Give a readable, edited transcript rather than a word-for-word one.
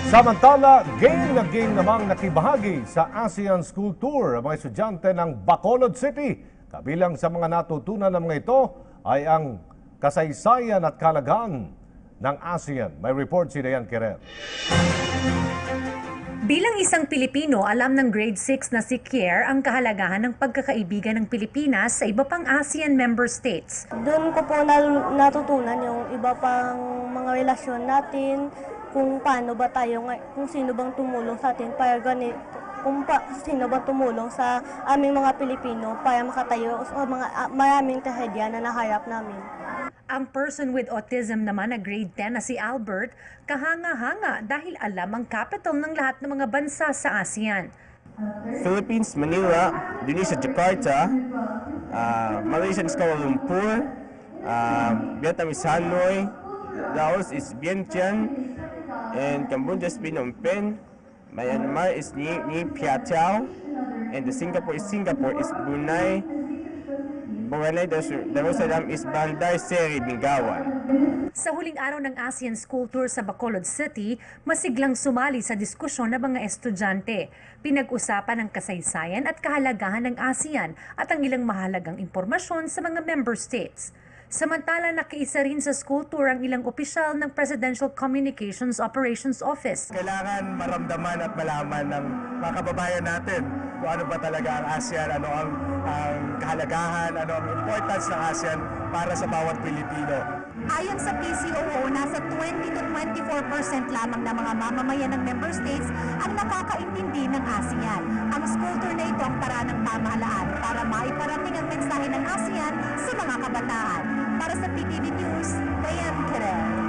Samantala, game na game namang nakibahagi sa ASEAN School Tour ang mga estudyante ng Bacolod City. Kabilang sa mga natutunan ng mga ito ay ang kasaysayan at kalagahan ng ASEAN. May report si Dayan Querer. Bilang isang Pilipino, alam ng grade 6 na si Kier ang kahalagahan ng pagkakaibigan ng Pilipinas sa iba pang ASEAN member states. Doon ko po natutunan yung iba pang mga relasyon natin, kung paano ba tayo, kung sino bang tumulong sa atin para ganito, sino bang tumulong sa aming mga Pilipino para makatayo sa mga maraming trahedya na naharap namin. Ang person with autism naman na grade 10 na si Albert, kahanga-hanga dahil alam ang capital ng lahat ng mga bansa sa ASEAN. Philippines, Manila, Indonesia, Jakarta, Malaysia is Kuala Lumpur, Vietnam is Hanoi, Laos is Vientiane, and Cambodia is Phnom Penh, Myanmar is Nay Pyi Taw, and Singapore is Brunei, Brunei Darussalam is Bandar Seri Begawan. Sa huling araw ng ASEAN School Tour sa Bacolod City, masiglang sumali sa diskusyon ng mga estudyante. Pinag-usapan ang kasaysayan at kahalagahan ng ASEAN at ang ilang mahalagang impormasyon sa mga member states. Samantala, nakiisa rin sa school tour ang ilang opisyal ng Presidential Communications Operations Office. Kailangan maramdaman at malaman ng mga kababayan natin kung ano ba talaga ang ASEAN, ano ang kahalagahan, ano ang importance ng ASEAN para sa bawat Pilipino. Ayon sa PCOO, nasa 20 to 24% lamang ng mga mamamayan ng member states ang nakakaintindi ng ASEAN. Ang school tour na ito ang paraan ng pamahalaan para maiparating ang mensahe ng ASEAN sa mga kabataan. Para sa PTV News, Dayan Querer.